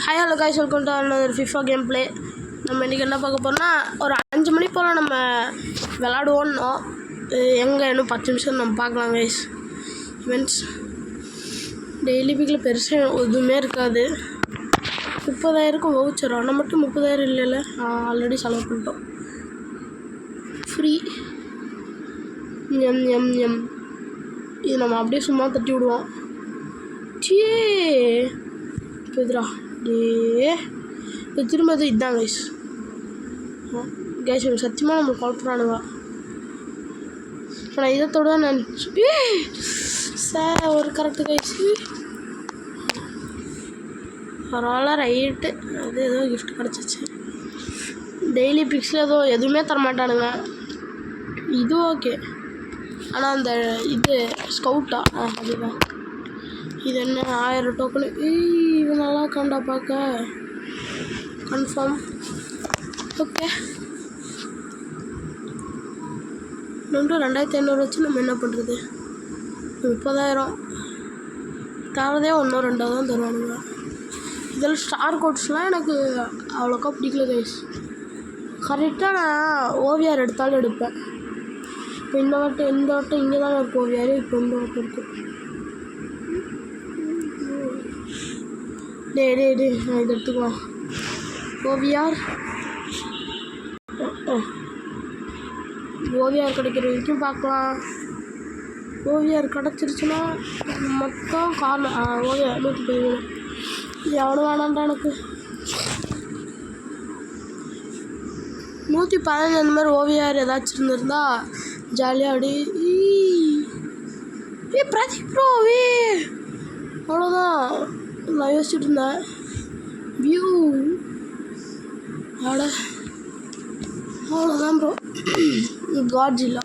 Hi hello guys, welcome to another FIFA game play. நம்ம இன்றைக்கி என்ன பார்க்க போகிறோம்னா, ஒரு 5 மணி போல் நம்ம விளாடுவோன்னோம். எங்கே இன்னும் 10 நிமிஷம் நம்ம பார்க்கலாம் கைஸ். மீன்ஸ் டெய்லி வீக்கில் பெருசாக எதுவுமே இருக்காது. 30,000 வவுச்சர், ஆனால் மட்டும் 30,000 இல்லைல்ல, ஆல்ரெடி செலவு பண்ணிட்டோம். ஃப்ரீ எம் இது நம்ம அப்படியே சும்மா தட்டி விடுவோம். எதிரா திரும்ப இதுதான் கைஸ். கைஸ் சத்தியமாக நம்ம குழப்பறானுங்க. நான் இதத்தோட நான் சார் ஒரு கரெக்டு கைஸ். பரவாயில்ல, ரைட்டு. அது ஏதோ கிஃப்ட் கிடச்சிச்சு. டெய்லி பிக்ஸில் எதுவுமே தரமாட்டானுங்க. இது ஓகே, ஆனால் அந்த இது ஸ்கவுட்டா அதுதான். இது என்ன 1000 டோக்கனு. இது நல்லா கண்டா பார்க்க கன்ஃபார்ம். ஓகே, இன்னொன்று 2500 வச்சு நம்ம என்ன பண்ணுறது? 30,000 தரதே 1-2 தான் தருவானுங்க. இதில் ஸ்டார் கோட்ஸ்லாம் எனக்கு அவ்வளோக்கா பிடிக்கல கைஸ். கரெக்டாக நான் ஓவியார் எடுத்தாலும் எடுப்பேன். இப்போ இந்த வட்டம் இங்கே தான் இருக்கும் ஓவியார். இப்போ இந்த வட்டம் இருக்குது. டே நான் இதை எடுத்துக்கலாம். ஓவியார் கிடைக்கிற வரைக்கும் பார்க்கலாம். ஓவியார் கிடச்சிருச்சுன்னா மொத்தம் ஓவியார் 110. எவ்வளோ வேணாண்டா எனக்கு. 115 அந்த மாதிரி ஓவியார் ஏதாச்சும் இருந்திருந்தா ஜாலியாக அப்படி பிரதீப் ப்ரோ அவ்வளோதான் நான் யோசிச்சுட்டு இருந்தேன். வியூ அவ்வளோதான் ப்ரோ. காட்ஜில்லா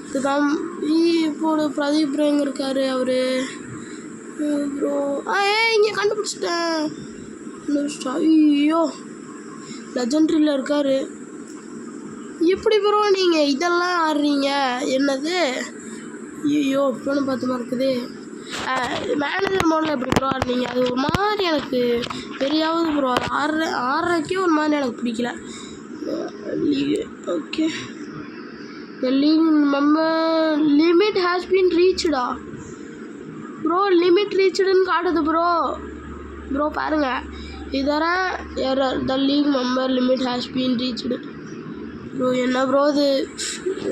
இதுதான். இப்போ பிரதீப் ப்ரோ எங்கே இருக்கார் அவர்? ப்ரோ இங்கே கண்டுபிடிச்சிட்டேன். ஐயோ, லெஜெண்ட்ரியில் இருக்கார். எப்படி ப்ரோ நீங்கள் இதெல்லாம் ஆடுறீங்க? என்னது? ஐயோ, இப்போன்னு பார்த்து இருக்குது. மேனேஜர் மோடில் எப்படி ப்ரோ ஆடுறீங்க? அது ஒரு மாதிரி எனக்கு தெரியாவது ப்ரோ. அது ஆடுறக்கே ஒரு மாதிரி எனக்கு பிடிக்கல. Okay, league member limit has been ரீச்டா ப்ரோ. லிமிட் ரீச்சுடுன்னு காட்டுது ப்ரோ பாருங்கள். இதர error the league member limit has been reached bro. என்ன ப்ரோ இது?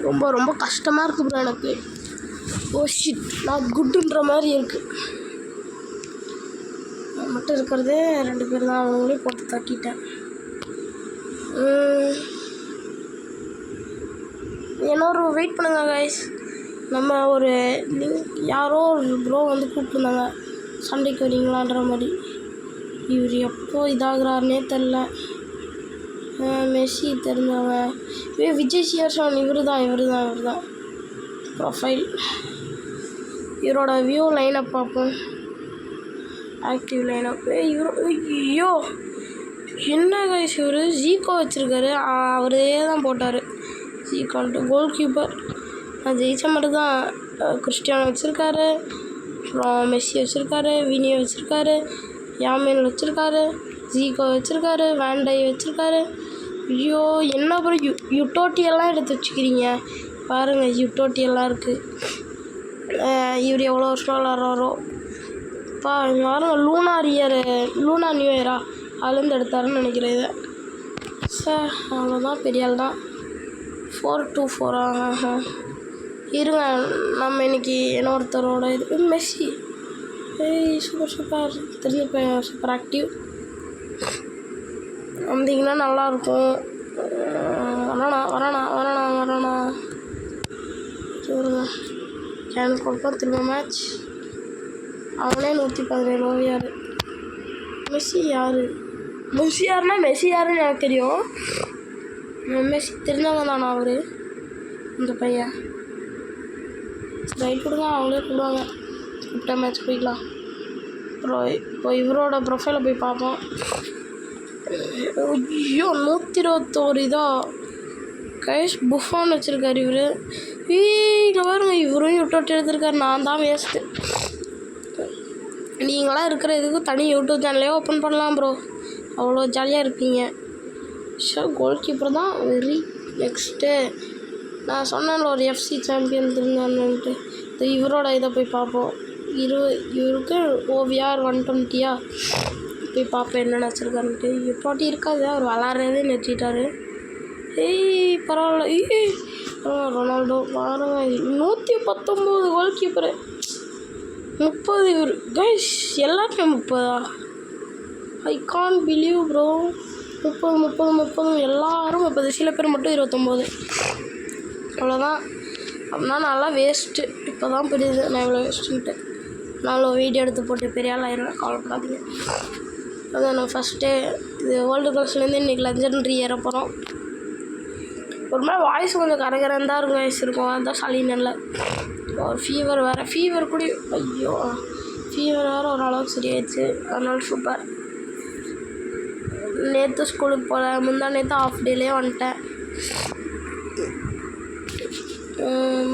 ரொம்ப ரொம்ப கஷ்டமாக இருக்குது ப்ரோ எனக்கு. ஓ ஷிட், நாட் குட்டுன்ற மாதிரி இருக்குது. மட்டும் இருக்கிறதே 2 பேர் தான். அவங்களே போட்டு தாக்கிட்டேன். இன்னொரு வெயிட் பண்ணுங்க கைஸ். நம்ம ஒரு யாரோ ஒரு ப்ரோ வந்து கூப்பிட்டுருந்தாங்க, சண்டைக்கு வரீங்களான்ற மாதிரி. இவர் எப்போ இதாகிறாருன்னே தெரில. மெஸ்ஸி தெரிஞ்சவங்க. விஜய் சியர்ஷான் இவர் தான் ப்ரொஃபைல். இவரோட வியூ லைனப் பார்ப்போம். Active lineup. ஐயோ என்ன கைஸ், இவர் ஜீகோ வச்சுருக்காரு. அவரே தான் போட்டார். ஜீகோன்ட்டு கோல் கீப்பர். ஜெயிச்ச மட்டும் தான். கிறிஸ்டியானோ வச்சுருக்காரு, அப்புறம் மெஸ்ஸி வச்சுருக்காரு, வினியோ வச்சுருக்காரு, யாமின் வச்சுருக்காரு, ஜீகோ வச்சுருக்காரு, வேண்டை வச்சுருக்காரு. ஐயோ என்ன அப்புறம் யுட்டோட்டியெல்லாம் எடுத்து வச்சுக்கிறீங்க பாருங்கள். யுட்டோட்டியெல்லாம் இருக்குது. இவர் எவ்வளோ வருஷம் விளாட்றாரோ இப்போ. இங்கே வரும் லூனா நியூ இயரா அதுலேருந்து எடுத்தாருன்னு நினைக்கிறேன் இதை. சார் அவ்வளோதான், பெரிய ஆள் தான். 4-2-4 இருங்க. நம்ம இன்றைக்கி இன்னொருத்தரோட இது மெஸ்ஸி. சூப்பர் தெரிஞ்ச பையன், சூப்பர் ஆக்டிவ். வந்தீங்கன்னா நல்லாயிருக்கும். வரானா சொல்லுங்க. எனக்கு கொடுப்போம் திரும்ப மேட்ச். அவனே 117 ஓவியார். மெஸ்ஸி யாருன்னா மெஸ்ஸி யாருன்னு எனக்கு தெரியும். மெஸ்ஸி தெரிஞ்சவங்க தானா அவர்? இந்த பையன் ரைட் கொடுங்க, அவங்களே கூடுவாங்க. கூப்பிட்ட மேட்ச் போய்க்கலாம். அப்புறம் இப்போ இவரோட ப்ரொஃபைலை போய் பார்ப்போம். ஐயோ 121 இதா கைஸ். புஃபான் வச்சுருக்காரு இவர். இங்கே பாருங்க, இவரும் யூட்டோட்டு எடுத்துருக்காரு. நான் தான் வேஸ்ட்டு. நீங்களாம் இருக்கிற இதுக்கு தனி யூடியூப் சேனலே ஓப்பன் பண்ணலாம் ப்ரோ. அவ்வளோ ஜாலியாக இருப்பீங்க. கோல் கீப்பர் தான் வெரி. நெக்ஸ்ட்டு நான் சொன்னேன்ல ஒரு எஃப்சி சாம்பியன் இருந்தான்ட்டு, இவரோட இதை போய் பார்ப்போம். இவருக்கு OVR 120 போய் பார்ப்பேன் என்ன வச்சுருக்காருன்ட்டு. போட்டி இருக்காது, அவர் விளாட்றதே நிறுத்திட்டார். பரவாயில்ல. ரொனால்டோ பாருங்க 119 கோல் கீப்பரு, 30 இவர். கைஸ் எல்லாருமே 30. ஐ கான் பிலீவ் ப்ரோ. 30 எல்லாரும் 30. சில பேர் மட்டும் 29. அவ்வளோதான். அப்படின்னா நல்லா வேஸ்ட்டு. இப்போ தான் புரியுது நான் இவ்வளோ வேஸ்ட்டுன்ட்டு. நான் வீடியோ எடுத்து போட்டு பெரிய ஆள் ஆயிடுவேன், கவலைப்படாதீங்க. அதான் நான் ஃபஸ்ட்டே இது வேர்ல்டு கிளாஸ்லேருந்து இன்றைக்கி லெஜெண்டரி ஏற போகிறோம். ஒரு மாதிரி வாய்ஸ் கொஞ்சம் கரகரன்னு தான் இருக்கும், வாய்ஸ் இருக்கும். அதுதான் சளினில்ல. ஒரு ஃபீவர் வேறு. ஃபீவர் கூட ஐயோ ஃபீவர் வேறு ஓரளவுக்கு சரியாயிடுச்சு. அதனால சூப்பர். நேற்று ஸ்கூலுக்கு போகல, நேற்று ஆஃப் டேலேயே வந்துட்டேன்.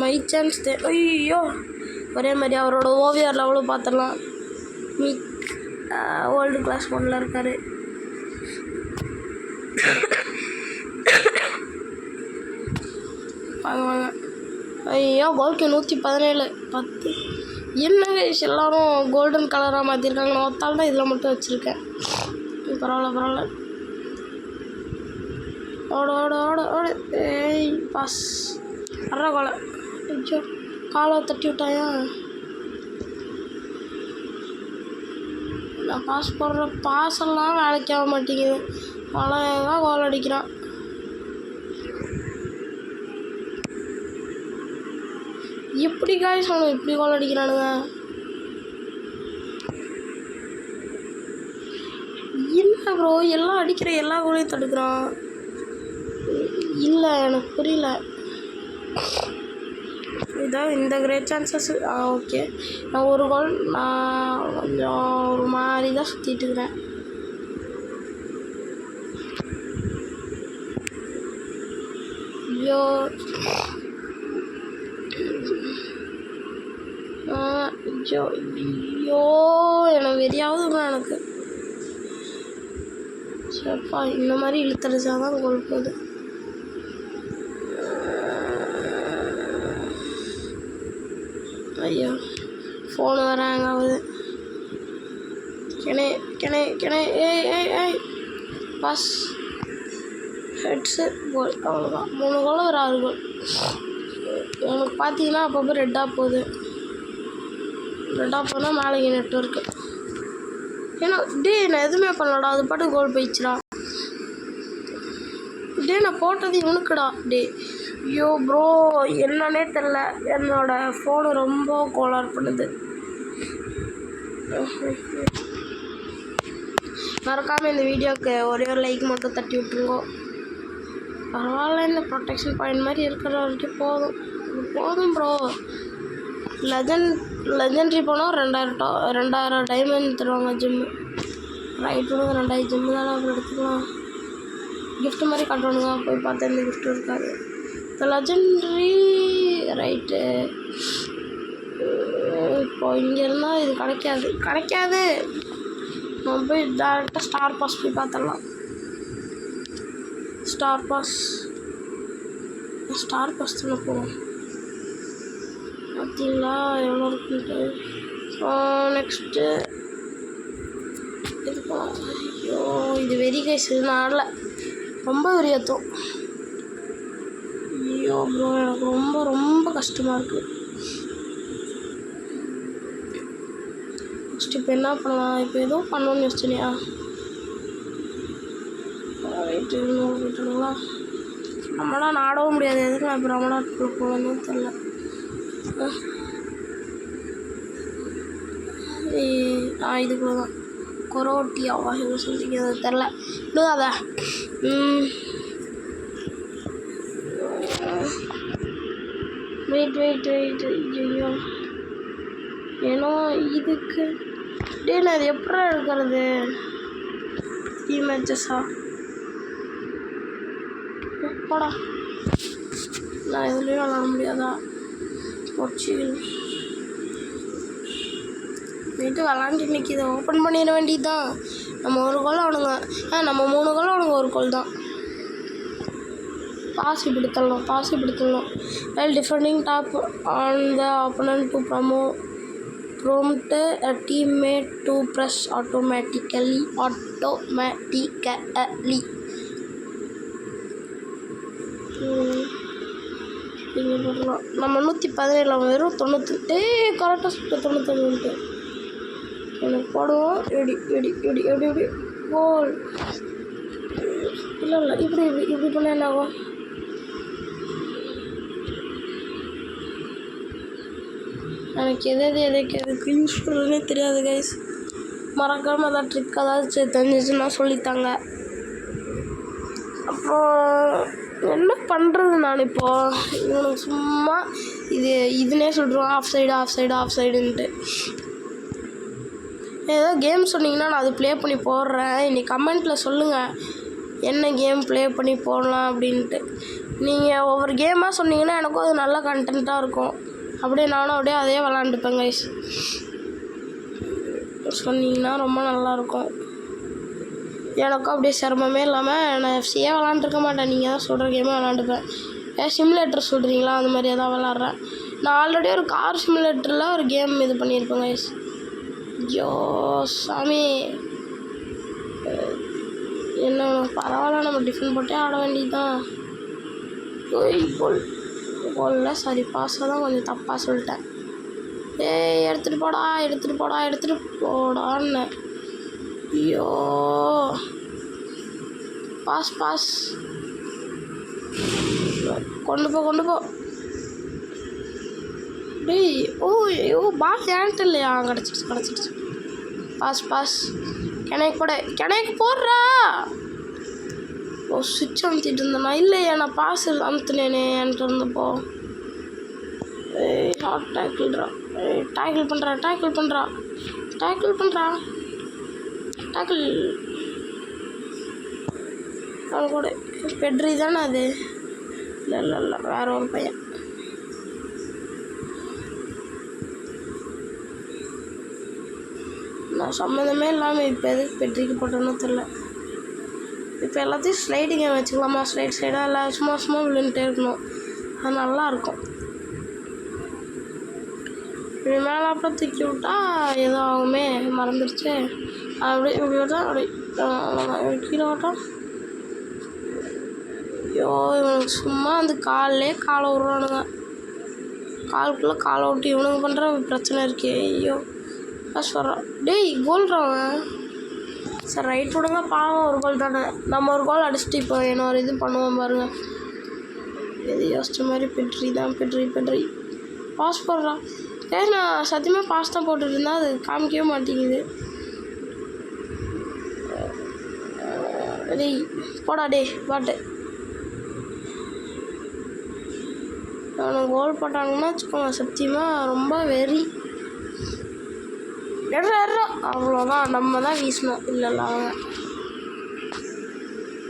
மை சான்ஸ் ஐயோ ஒரே மாதிரி அவரோட ஓவியர் லெவலும் பார்த்துடலாம். வேர்ல்டு கிளாஸ் 1ல் இருக்கார். வாங்க. ஐயோ கோல்க்கு 117 10. என்னங்க எல்லோரும் கோல்டன் கலராக மாற்றிருக்காங்க. நான் ஒத்தால் தான் இதில் மட்டும் வச்சுருக்கேன். பரவாயில்ல. ஓட. ஏய் பாஸ் வர்ற கோலை. ஐயோ காலை தட்டி விட்டாயா. நான் பாஸ் போடுற பாஸெல்லாம் வேலைக்கு ஆக மாட்டேங்குது. அழகா கோல் அடிக்கிறான். எப்படி காய்ஸ் அவனுக்கு இப்படி கோல் அடிக்கிறானுங்க. என்ன ப்ரோ எல்லாம் அடிக்கிற எல்லா கோலையும் தடுக்கிறான். இல்லை எனக்கு புரியல. இதான் இந்த கிரேட் சான்சஸ். ஓகே நான் ஒரு கோல் நான் கொஞ்சம் ஒரு மாதிரி தான் சுற்றிட்டு இருக்கிறேன். ஐயோ எனக்கு வெறியாவதுங்க எனக்கு. சரிப்பா இந்த மாதிரி இழுத்தடிச்சாதான் கோல் போகுது. ஐயோ ஃபோனு வேறு ஹேங் ஆகுது. கிணே ஏய் பாஸ் ஹெட்ஸு கோல். அவ்வளோதான் 3 கோல் ஒரு 6 கோல். எனக்கு பார்த்தீங்கன்னா அப்பப்போ ரெட்டாக போகுது. ரெட்டாக போனால் மேலே நெட்வொர்க்கு. ஏன்னா நான் எதுவுமே பண்ணலடா, அது பாட்டு கோல் போயிடுச்சுடா. நான் போட்டது இவனுக்குடா. ஐயோ ப்ரோ என்னன்னே தெரில, என்னோடய ஃபோனு ரொம்ப கோளாறு பண்ணுது. மறக்காமல் இந்த வீடியோவுக்கு ஒரே ஒரு லைக் மட்டும் தட்டி விட்டுருங்கோ. பரவாயில்ல, இந்த ப்ரொடெக்ஷன் பாயிண்ட் மாதிரி இருக்கிற வரைக்கும் போதும் ப்ரோ. லெஜெண்ட்ரி போனால் 2000 டைமண்ட் தருவாங்க ஜிம்மு. ரைட் விடுங்க 2000 ஜிம்மு தானே அப்புறம் எடுத்துக்கலாம். கிஃப்ட்டு மாதிரி காட்டுவானுங்க. போய் பார்த்தா இந்த கிஃப்ட்டு இருக்காது. இந்த லெஜெண்ட்ரி ரைட்டு. இப்போ இங்கே இருந்தால் இது கிடைக்காது. நம்ம போய் டேரெக்டாக ஸ்டார் பாஸ் போய் பார்த்துடலாம். ஸ்டார் பாஸ் தானே போகும். பார்த்தீங்களா எவ்வளோ இருக்குன்ட்டு. நெக்ஸ்ட்டு இது போகலாம். ஐயோ இது வெறி கைஸ். இது நான் ஆடல, ரொம்ப வெறியாத்தோம். ஐயோ ப்ரோ எனக்கு ரொம்ப ரொம்ப கஷ்டமாக இருக்குது. நெக்ஸ்ட் இப்போ என்ன பண்ணலாம். இப்போ ஏதோ பண்ணணும்னு யோசிச்சினியா. ரைட்டு போயிட்டுங்களா. நம்மளாம் ஆடவும் முடியாது. எதுக்கு நான் இப்போ ரமணாட்டுக்குள்ளே போகணுன்னு தெரில. இதுக்குள்ள தான் கொரோட்டியாவா எதுவும் சொல்லிங்க அது தெரில. விடுதாத. வெயிட் ஐயோ ஏன்னோ இதுக்கு நான் இது எப்படா எடுக்கிறது. மேட்சஸா எப்படா நான் எதுலேயும் விளாட முடியாதா. போர்ச்சுகல் நைட்டு விளாண்டு இன்னைக்கு இதை ஓப்பன் பண்ணிட வேண்டியது தான். நம்ம ஒரு கோல் அவனுங்க நம்ம 3 கோல் அவனுங்க ஒரு கோல் தான். பாசி பிடித்தலாம் while defending top on the opponent to prompt a teammate to press automatically. நீங்கள் போடலாம். நம்ம 117 வெறும் 90 கரெக்டாக சொல்லிட்டு 99 எனக்கு போடுவோம். எப்படி கோல் இல்லை இப்படி பண்ண என்ன ஆகும்? எனக்கு எதுக்கு யூஸ் பண்ணுறதுனே தெரியாது கைஸ். மறக்காமல் ஏதாவது ட்ரிக் ஏதாவது தெரிஞ்சிச்சுன்னா சொல்லித்தாங்க. அப்புறம் என்ன பண்ணுறது நான் இப்போது இவனுக்கு சும்மா இதுனே சொல்லிடுவான் ஆஃப் சைடுன்ட்டு. ஏதோ கேம் சொன்னீங்கன்னா நான் அது ப்ளே பண்ணி போடுறேன். இன்னைக்கு கமெண்ட்டில் சொல்லுங்கள் என்ன கேம் ப்ளே பண்ணி போடலாம் அப்படின்ட்டு. நீங்கள் ஒவ்வொரு கேமாக சொன்னீங்கன்னா எனக்கும் அது நல்ல கண்டென்ட்டாக இருக்கும். அப்படியே நானும் அதே விளாண்டுப்பேன் கைஸ். சொன்னீங்கன்னா ரொம்ப நல்லாயிருக்கும். எனக்கும் அப்படியே சிரமமே இல்லாமல் நான் எஃப்சியே விளாண்டுருக்க மாட்டேன். நீங்கள் தான் சொல்கிற கேமே விளாண்டுப்பேன். சிமுலேட்டர் சொல்கிறீங்களா அந்த மாதிரி எதாவது விளாட்றேன். நான் ஆல்ரெடி ஒரு கார் சிமுலேட்டரில் ஒரு கேம் இது பண்ணியிருப்பேன் கைஸ். ஐயோ சாமி, என்ன பரவாயில்ல, நம்ம டிஃபன் போட்டே ஆட வேண்டியது தான். கோல்ல சாரி பாஸை தான் கொஞ்சம் தப்பாக சொல்லிட்டேன். எடுத்துகிட்டு போடான்னு. ஐயோ பாஸ் கொண்டு போ. டேய் ஐயோ பாஸ் ஏன்ட்டு இல்லையா? கிடச்சிடுச்சு. பாஸ் கிணக்கு போடுறா. சுவிட்ச் அமுத்திட்டு இருந்தேண்ணா. இல்லையா நான் பாஸ் அமுத்துனேனே என்கிட்ட இருந்தப்போ. ஷார்ட் டேக்கிள் பண்ணுறா. அவன் கூட பெட்ரி தானே அது? இல்லை வேற ஒரு பையன். நான் சம்மந்தமே இல்லாமல் இப்போ எதுக்கு பெட்ரிக்கு போட்டோன்னு தெரில. இப்போ எல்லாத்தையும் ஸ்லைடிங் வச்சுக்கலாமா? ஸ்லைடாக இல்லை சும்மா விழுந்துட்டே இருக்கணும். அது நல்லாயிருக்கும். இப்படி மேலே அப்புறம் தூக்கி விட்டா ஏதோ ஆகுமே, மறந்துடுச்சு. இப்படி விட்டா கீழே விட்டோம். ஐயோ இவனுக்கு சும்மா அந்த காலை விட்றானுங்க. காலுக்குள்ளே காலை விட்டு இவனுக்கு பண்ணுற பிரச்சனை இருக்கே. ஐயோ சொல்கிறான். டேய் கோல்றான். சரி ரைட் விடுங்க, பாவம் ஒரு கோல் தானே. நம்ம ஒரு கோல் அடிச்சுட்டு இப்போ ஒரு இது பண்ணுவோம் பாருங்கள். எது யோசிச்ச மாதிரி பெட்ரி பாஸ் போடுறான். நான் சத்தியமாக பாஸ் தான் போட்டுட்டு இருந்தேன். அது காமிக்கவே மாட்டேங்குது. டேய் போடா பாட்டு. அவனுக்கு கோல் போட்டாங்கன்னா வச்சுக்கோங்க, சத்தியமாக ரொம்ப வெறி. அவ்வளோதான், நம்ம தான் வீசணும். இல்லை அவங்க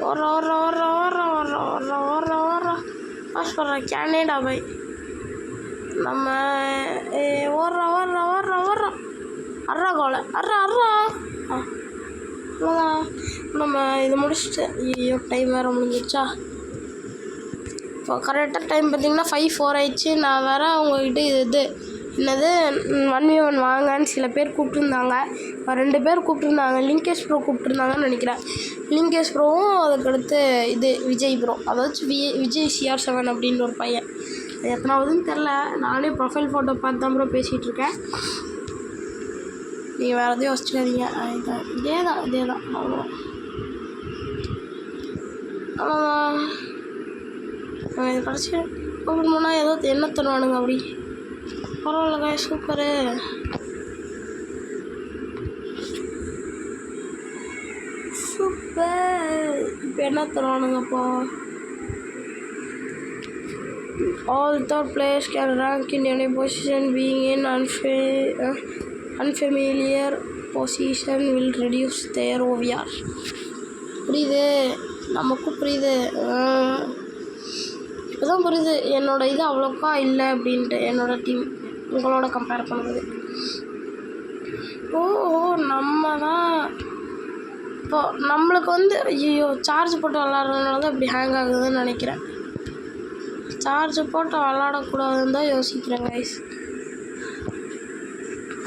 ஓடுறா பாஸ் போடுறா. கேனேடா பாய் நம்ம ஓடுறா அர்றா கோலை அவ்வளோதான். நம்ம இது முடிச்சுட்டு ஐயோ டைம் வேறு முடிஞ்சிடுச்சா? இப்போ கரெக்டாக டைம் பார்த்திங்கன்னா 5:04 ஆயிடுச்சு. நான் வேறு அவங்கக்கிட்ட இது என்னது 1v1 வாங்கன்னு சில பேர் கூப்பிட்டுருந்தாங்க. 2 பேர் கூப்பிட்டுருந்தாங்க. லிங்கேஷ் ப்ரோ கூப்பிட்டுருந்தாங்கன்னு நினைக்கிறேன். லிங்கேஷ் ப்ரோவும் அதுக்கடுத்து விஜய் ப்ரோ, அதாச்சும் விஜய் CR7 அப்படின்னு ஒரு பையன். அது எத்தனாவதுன்னு தெரில. நானே ப்ரொஃபைல் ஃபோட்டோ பார்த்து தான் ப்ரோ பேசிகிட்ருக்கேன். நீங்கள் வேறு எதையும் யோசிச்சுக்காதீங்க. இதே தான் அவ்வளோதான். இது கடைசி கூப்பிடணுன்னா ஏதோ என்ன தருவானுங்க அப்படி. பரவாயில்லங்க, சூப்பரு. இப்போ என்ன தருவானுங்கப்போ? All third players can rank in any position. Being in unfamiliar position will reduce their OVR. புரியுது, நமக்கும் புரியுது. இப்போ தான் புரியுது என்னோடய இது அவ்வளோக்கா இல்லை அப்படின்ட்டு. என்னோடய டீம் உங்களோட கம்பேர் பண்ணுறது. ஓஹோ! நம்ம தான் இப்போ நம்மளுக்கு வந்து ஐயய்யோ! சார்ஜ் போட்டு விளாட்றதுனால தான் இப்படி ஹேங் ஆகுதுன்னு நினைக்கிறேன். சார்ஜ் போட்டு விளாடக்கூடாதுன்னு தான் யோசிக்கிறேன் கைஸ்.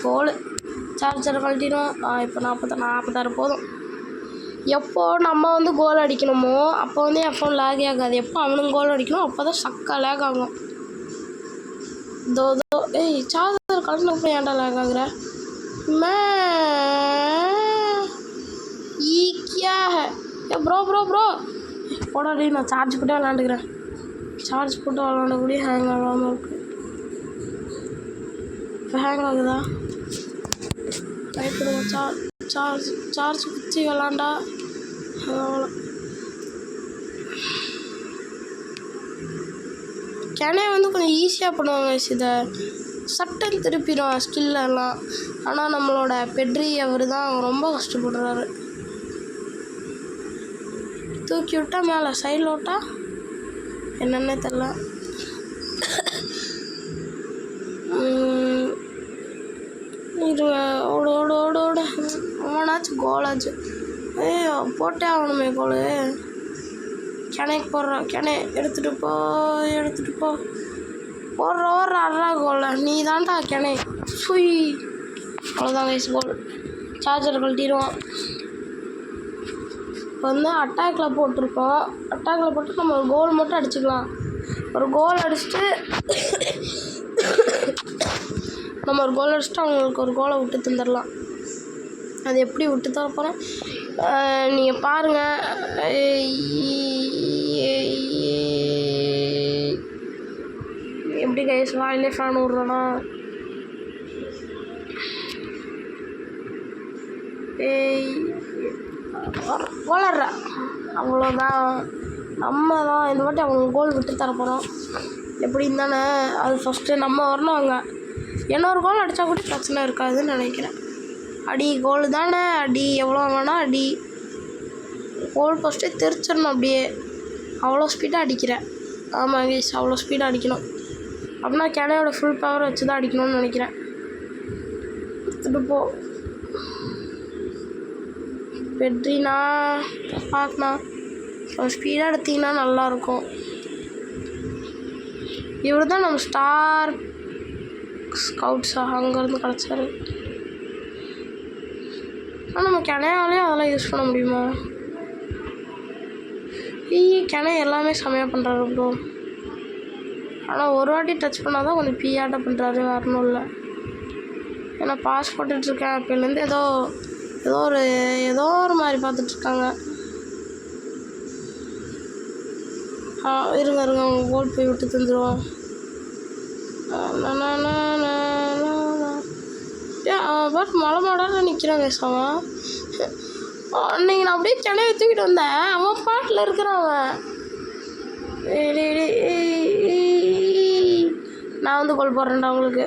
கோல் சார்ஜரை கழட்டிடும். இப்போ 46 போதும். எப்போ நம்ம வந்து கோல் அடிக்கணுமோ அப்போ வந்து என் ஃபோன் லேகே ஆகாது. எப்போ அவனுங்க கோல் அடிக்கணும் அப்போ தான் சக்கா லேக் ஆகும். தோ ஏய் சார்ஜர் கழட்டின அப்புறம் ஏன்டா லேக் ஆகுற ஈக்கியா ஏ ப்ரோ போடாடி நான் சார்ஜ் போட்டு விளாண்டுக்கிறேன். சார்ஜ் போட்டு விளாண்டக்கூடிய ஹேங் ஆகாமல் இருக்கு. இப்போ ஹேங் ஆகுதா? பயப்படுங்க. சார்ஜ் குச்சி விளாண்டா கேனே வந்து கொஞ்சம் ஈஸியாக பண்ணுவாங்க. இதை சட்டன் திருப்பிடும் ஸ்கில்லெல்லாம். ஆனால் நம்மளோட பெட்ரி அவர் தான் ரொம்ப கஷ்டப்படுறாரு. தூக்கி விட்டா மேலே சைடில் விட்டா என்னென்ன தெரில. இது ஓடு அவனாச்சும் கோலாச்சு. ஐயோ போட்டே ஆகணுமே கோல். கிணைக்கு போடுறான். கிணை எடுத்துகிட்டு போ ஓடுற அறா கோல். நீ தான்டா கிணை சுய். அவ்வளோதான் கைஸ் கோல். சார்ஜர் கழட்டிடுவான். இப்போ வந்து அட்டாக்கில் போட்டிருக்கோம். அட்டாக்கில் போட்டு நம்ம ஒரு கோல் மட்டும் அடிச்சுக்கலாம். ஒரு கோல் அடிச்சுட்டு அவங்களுக்கு ஒரு கோலை விட்டு தந்துடலாம். அது எப்படி விட்டு தர போகிறேன் நீங்கள் பாருங்கள். எப்படி கைஸ் வாயிலே ஃபேன் விட்றேன்னா வளர்ற அவ்வளோதான். நம்ம தான் இந்த வாட்டி அவங்களுக்கு கோல் விட்டு தர போகிறோம். எப்படின்னு தானே அது ஃபஸ்ட்டு நம்ம வரணும். அங்கே இன்னொரு கோல் அடித்தா கூட பிரச்சனை இருக்காதுன்னு நினைக்கிறேன். அடி கோல் தானே, அடி எவ்வளோ வேணால் அடி. கோல் ஃபஸ்ட்டே தெரிச்சிடணும். அப்படியே அவ்வளோ ஸ்பீடாக அடிக்கிறேன். ஆமாம் கைஸ் அவ்வளோ ஸ்பீடாக அடிக்கணும். அப்படின்னா கேனையோட ஃபுல் பவர் வச்சு தான் அடிக்கணும்னு நினைக்கிறேன். எடுத்துகிட்டு போ பெட்ரினா பார்க்கணா. ஸ்பீடாக எடுத்திங்கன்னா நல்லாயிருக்கும். இவர் தான் நம்ம ஸ்டார் ஸ்கவுட்ஸாக அங்கேருந்து கிடச்சாரு. ஆனால் நம்ம கிணையாலேயும் அதெல்லாம் யூஸ் பண்ண முடியுமா? கிணை எல்லாமே செமையாக பண்ணுறாரு ப்ரோ. ஆனால் ஒரு வாட்டி டச் பண்ணால் தான் கொஞ்சம் பீயாட்ட பண்ணுறாரு. வரணும் இல்லை ஏன்னா பாஸ் போட்டுட்ருக்கேன் அப்போலேருந்து ஏதோ ஒரு மாதிரி பார்த்துட்ருக்காங்க. இருங்க அவங்க கோல் போய் விட்டு தந்துடுவோம். பட் மலை மாடாக நிற்கிறாங்க அவன். அன்னைக்கு நான் அப்படியே கிணையை தூக்கிட்டு வந்தேன். அவன் பாட்டில் இருக்கிறான். அவன் நான் வந்து கோல் போடுறேன்டா உங்களுக்கு.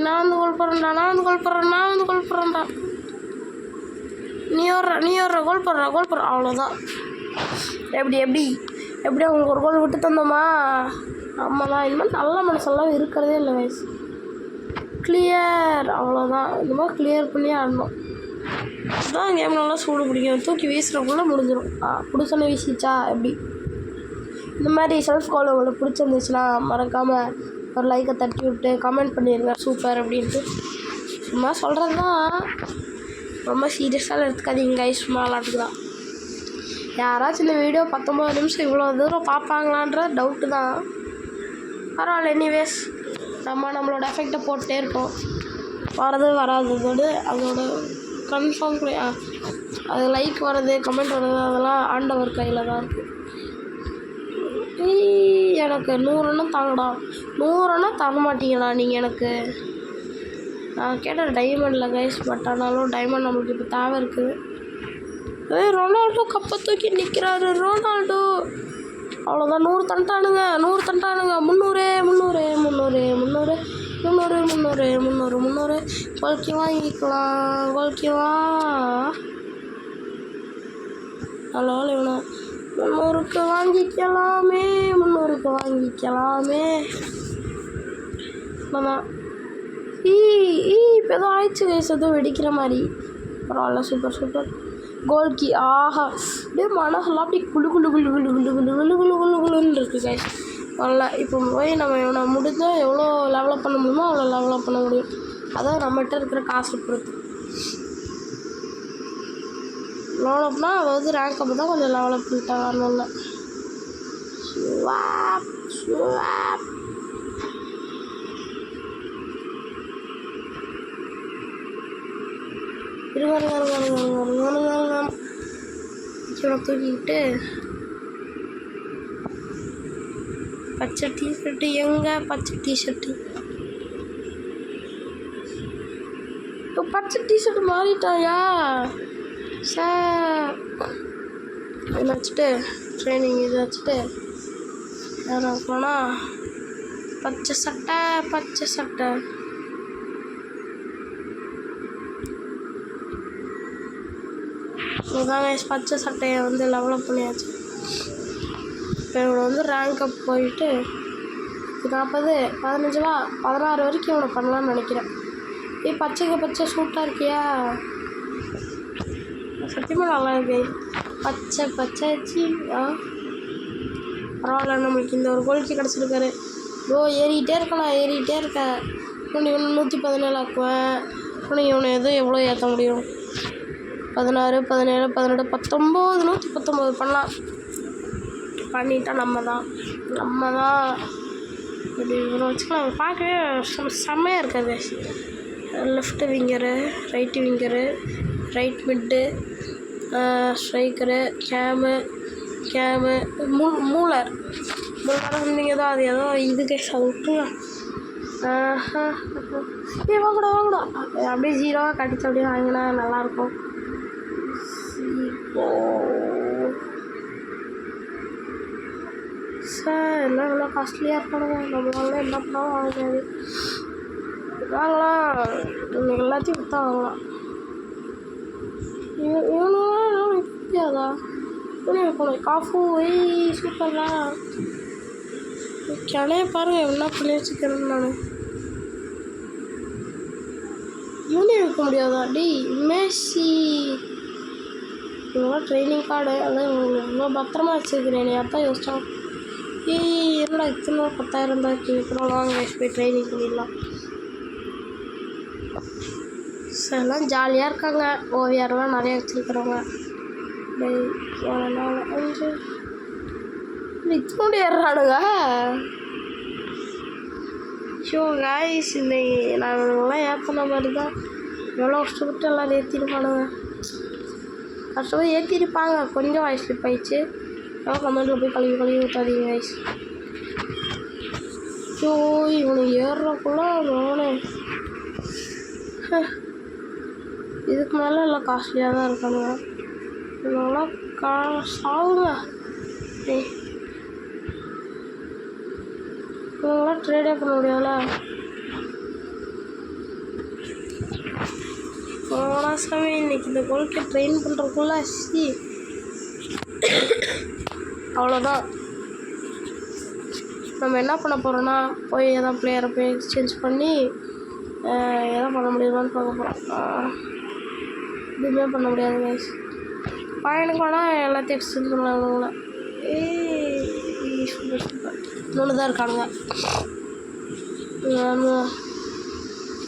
நான் வந்து கோல் போடுறேன்டா. நீ வர்ற கோல் போடுற அவ்வளோதான். எப்படி அவங்களுக்கு ஒரு கோல் விட்டு தந்தோமா? நம்ம தான் இனிமேல் நல்ல மனசெல்லாம் இருக்கிறதே இல்லை வயசு. கிளியர் அவ்வளோதான். இந்த மாதிரி கிளியர் பண்ணி ஆடணும். அதுதான் கேம் நல்லா சூடு பிடிக்கும். தூக்கி வீசுறதுக்குள்ளே முடிஞ்சிடும். பிடிச்சோன்னே வீசிச்சா எப்படி? இந்த மாதிரி செல்ஃப் கோல் உங்களுக்கு பிடிச்சிருந்துச்சுன்னா மறக்காமல் ஒரு லைக்கை தட்டி விட்டு கமெண்ட் பண்ணிடுங்க சூப்பர் அப்படின்ட்டு. சும்மா சொல்கிறது தான், ரொம்ப சீரியஸாக எடுத்துக்காதீங்க கைஸ். சும்மா விளாட்டுக்கு தான். யாராச்சும் இந்த வீடியோ 19 நிமிஷம் இவ்வளோ தூரம் பார்ப்பாங்களான்ற டவுட்டு தான். பரவாயில்ல. எனிவேஸ் நம்மளோட எஃபெக்டை போட்டுட்டே இருக்கோம். வராததோடு அதோட கன்ஃபார்ம் அது லைக் வர்றது கமெண்ட் வர்றது அதெல்லாம் ஆண்டவர் கையில் தான் இருக்குது. எனக்கு 100 எண்ணம் தாங்கடா. 100 எண்ணம் தர மாட்டீங்களா நீங்கள் எனக்கு? நான் கேட்ட டைமண்டில் கைஸ். பட் ஆனாலும் டைமண்ட் நம்மளுக்கு இப்போ தேவை இருக்குது. ரொனால்டோ கப்பை தூக்கி நிற்கிறாரு. ரொனால்டோ அவ்வளோதான். 100 தண்டானுங்க. 300 கோல்கி வாங்கிக்கலாம். நல்லா வேணும். 300க்கு வாங்கிக்கலாமே. ஆமாம் இப்போ ஏதோ ஆயிடுச்சு கைஸ், ஏதோ வெடிக்கிற மாதிரி. பரவாயில்ல, சூப்பர். கோல் கீ. ஆஹா, அப்படியே மனசெல்லாம் அப்படி குளுன்னு இருக்குது கைஸ். வரல. இப்போ போய் நம்ம முடிஞ்சால் எவ்வளோ லெவலப் பண்ண முடியுமோ அவ்வளோ லெவலப் பண்ண முடியும். அதான் நம்மகிட்ட இருக்கிற காசு பொறுத்து. லெவலப்னா அதாவது ரேங்க் அப்போ தான் கொஞ்சம் லெவலப் பண்ணிட்டாங்க. அதனால தூக்கிக்கிட்டு பச்சை டிஷர்ட்டு எங்கே? பச்சை டிஷர்ட்டு இப்போ பச்சை டிஷர்ட்டு மாறிட்டாயா சார்? இதை வச்சுட்டு ட்ரைனிங் இதை வச்சுட்டு யாரும் போனால் பச்சை சட்டை இதாங்க பச்சை சட்டையை வந்து லெவலப் பண்ணியாச்சு. இப்போ இவனை வந்து ரேங்க் அப் போயிட்டு 40 15 16 வரைக்கும் இவனை பண்ணலான்னு நினைக்கிறேன். பச்சை சூட்டாக இருக்கியா? சத்தியமாக நல்லா இருக்கு. பச்சை பரவாயில்ல, நம்மளுக்கு இந்த ஒரு கோல்கி கிடச்சிருக்காரு. ஏறிக்கிட்டே இருக்கேன். இவனை 117 ஆக்குவேன். இவனை எவ்வளோ ஏற்ற முடியும்? 16 17 18 19 119 பண்ணலாம். பண்ணிட்டா நம்ம தான் இப்படி இவனை வச்சுக்கலாம். பார்க்கவே செம்மையாக இருக்காது. Left winger, right winger, right mid, striker, game Muller இருந்தீங்க தான். அது ஏதோ இதுக்கே விட்டுங்க. வாங்கடா அப்படியே 0 கடிச்சு அப்படியே வாங்கினா நல்லாயிருக்கும். சார் எல்லாம் இவ்வளோ காஸ்ட்லியாக இருக்கணுங்க. நம்மளால என்ன பண்ணாலும் வாங்க முடியாது. வாங்கலாம், இன்னைக்கு எல்லாத்தையும் கொடுத்தா வாங்கலாம். இவனும் முடியாதா? இவனே காஃபு சூப்பர்லாம். கிளைய பாருங்கள் என்ன பண்ணி வச்சுக்கிறேன்னு நான். இவனே வைக்க முடியாதா? மேசி இவங்களாம் ட்ரைனிங் கார்டு அதான் இவ்வளோ பத்திரமா வச்சுருக்கிறேன். அதான் யோசிச்சான். என்னடா இத்தனை 10,000 தான் கேட்குறோம். வாங்க போய் ட்ரைனிங் பண்ணிடலாம். எல்லாம் ஜாலியாக இருக்காங்க. ஓவியாரெலாம் நிறைய வச்சுருக்குறவங்க. 4 5 இத்தனோடு ஏறுறானுங்க. காய்ஸ் இன்னைக்கு நான் இவங்களாம் ஏற்றின மாதிரி தான் எவ்வளோ கஷ்டப்பட்டு எல்லாம் ஏற்றிருப்பானுங்க. கஷ்டப்பட்டு ஏற்றிருப்பாங்க. கொஞ்சம் வாய்ஸ் ஸ்லிப் ஆயிடுச்சு. எவ்வளோ கமெண்ட்டில் போய் கழுவி ஊற்றாதீங்க வாய்ஸ். இவனுக்கு ஏறுறக்குள்ள அவனே இதுக்கு மேலே எல்லாம் காஸ்ட்லியாக தான் இருக்கானுங்க. இவங்களாம் சாவுங்க. இவங்களாம் ட்ரேடே பண்ண முடியாதுல்ல. போனா சாமி இன்னைக்கு இந்த கோல்கே ட்ரெயின் பண்ணுறதுக்குள்ள அவ்வளோதான். நம்ம என்ன பண்ண போகிறோன்னா போய் எதாவது பிளேயரை போய் எக்ஸ்சேஞ்ச் பண்ணி எதாவது பண்ண முடியுமான்னு பார்க்க போகிறோம். எதுவுமே பண்ண முடியாது கைஸ். பையனுக்கு வேணால் எல்லாத்தையும் எக்ஸ்சேஞ்ச் பண்ணலாம். சூப்பர் இன்னொன்று தான் இருக்கானுங்க.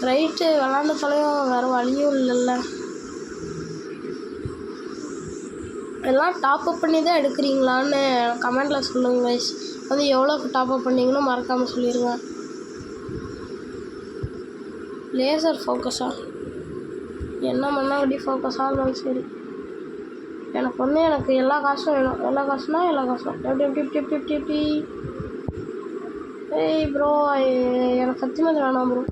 ரைட்டு விளாண்ட தொலையும் வேறு வழியும் இல்லைல்ல. எல்லாம் டாப்அப் பண்ணி தான் எடுக்கிறீங்களான்னு கமெண்டில் சொல்லுங்கள் கைஸ். அது எவ்வளோக்கு டாப்அப் பண்ணிங்கன்னு மறக்காமல் சொல்லிடுங்க. லேசர் ஃபோக்கஸாக என்ன பண்ணால் அப்படி ஃபோக்கஸாக இருந்தாலும் சரி. எனக்கு எல்லா காசும் வேணும். எல்லா காசும் எப்படி ப்ரோ எனக்கு சத்தியமாக வேணாம் ப்ரோ.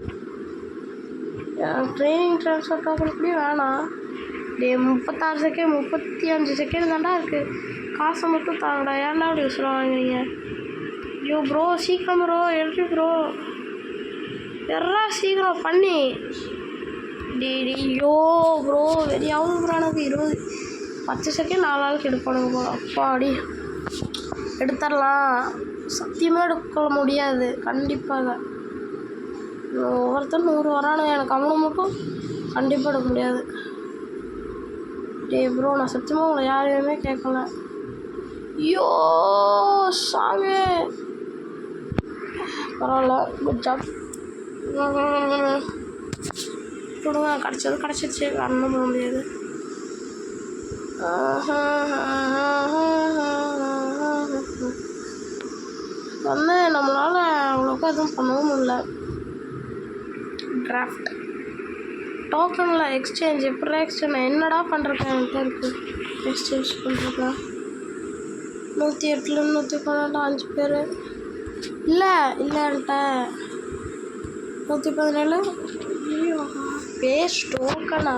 ட்ரைனிங் ட்ரான்ஸ்ஃபர் டோக்கன் கூட வேணாம். 36 செகண்ட் 35 செகண்ட் தாண்டா இருக்குது. காசை மட்டும் தாங்கடா. ஏன்டா அப்படி யூஸ்லாம் வாங்குறீங்க? ப்ரோ சீக்கிரம் ப்ரோ எப்படி ப்ரோ சீக்கிரம் பண்ணி ப்ரோ வெறியாவும் ப்ரோ. எனக்கு 10 செகண்ட் 4 நாளுக்கு எடுக்கணுங்க ப்ரோ. அப்பாடி எடுத்துடலாம். சத்தியமாக எடுக்க முடியாது கண்டிப்பாக. ஒவ்வொருத்தர் 100 வரானுங்க. எனக்கு அவனை மட்டும் கண்டிப்பாக எடுக்க முடியாது. டேய் ப்ரோ, நான் சத்தியமாக உங்களை யாரையுமே கேட்கல. ஐயோ சாமி, பரவாயில்ல, குட் ஜாப். கொடுங்க, கிடச்சிருச்சு, ஒன்றும் பண்ண முடியாது. வந்து நம்மளால் அவ்வளோக்கா எதுவும் பண்ணவும் முடியல. டிராஃப்ட் டோக்கனில் எக்ஸ்சேஞ்ச் எப்படி எக்ஸ்சேஞ்ச் என்னடா பண்ணுறேன் என்கிட்ட இருக்குது. எக்ஸ்சேஞ்ச் பண்ணுறேன் 108 112 5 பேர் இல்லை என்கிட்ட 117. ஐயோ பேஸ் டோக்கனா?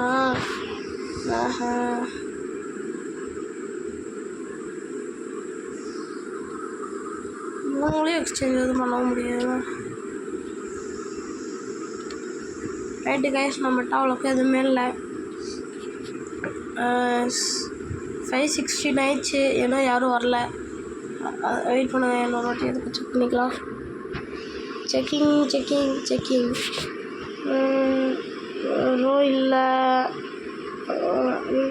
இவங்களையும் எக்ஸ்சேஞ்ச் எதுவும் பண்ண முடியாது. ரைட்டு கைஸ், நம்மகிட்ட அவ்வளோக்கு எதுவுமே இல்லை. 516 ஆயிடுச்சு. ஏன்னா யாரும் வரல. வெயிட் பண்ணுங்க, என்னோட வாட்டி எதுக்கு செக் பண்ணிக்கலாம். செக்கிங் ரோ இல்லை.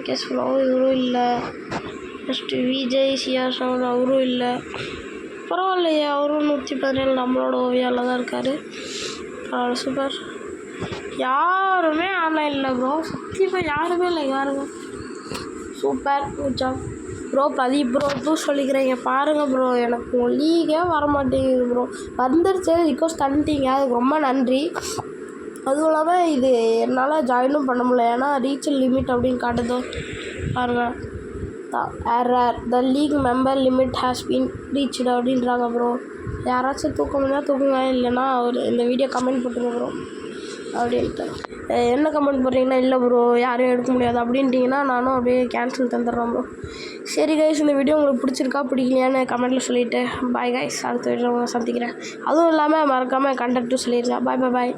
கேஸ் இவரும் இல்லை. நெக்ஸ்ட்டு விஜய் சிஆர் சவுண்ட் அவரும் இல்லை. பரவாயில்லையே, அவரும் 117 நம்மளோட ஓவியாவில் தான் இருக்கார். பரவாயில்ல, சூப்பர். யாருமே ஆன்லைன் இல்லை ப்ரோ, சத்தியமாக யாருமே இல்லை. யாருங்க super, good job bro. Pradeep bro too சொல்லிக்கிறீங்க பாருங்கள் ப்ரோ, எனக்கு லீகே வர மாட்டேங்குது ப்ரோ. வந்துருச்சு, ரிக்வஸ்ட் தந்துட்டீங்க, அதுக்கு ரொம்ப நன்றி. அதுவும் இல்லாமல் இது என்னால் ஜாயினும் பண்ண முடியல, ஏன்னா ரீச் லிமிட் அப்படின்னு காட்டுதோ பாருங்கள். Error, the league member limit has been reached அப்படின்றாங்க ப்ரோ. யாராச்சும் தூக்க முடியாது தூக்குங்க, இல்லைன்னா இந்த வீடியோ கமெண்ட் போட்டுருங்க ப்ரோ அப்படின்ட்டு. என்ன கமெண்ட் போடுறீங்கன்னா இல்லை ப்ரோ யாரையும் எடுக்க முடியாது அப்படின்ட்டிங்கன்னா நானும் அப்படியே கேன்சல் தந்துடுறேன் ப்ரோ. சரி கைஸ், இந்த வீடியோ உங்களுக்கு பிடிச்சிருக்கா பிடிக்கலையான்னு கமெண்ட்டில் சொல்லிவிட்டு பாய் கைஸ். அடுத்த வீடியோ உங்களை சந்திக்கிறேன். அதுவும் இல்லாமல் மறக்காமல் கண்டக்ட்டும் சொல்லிடுறேன். பாய்.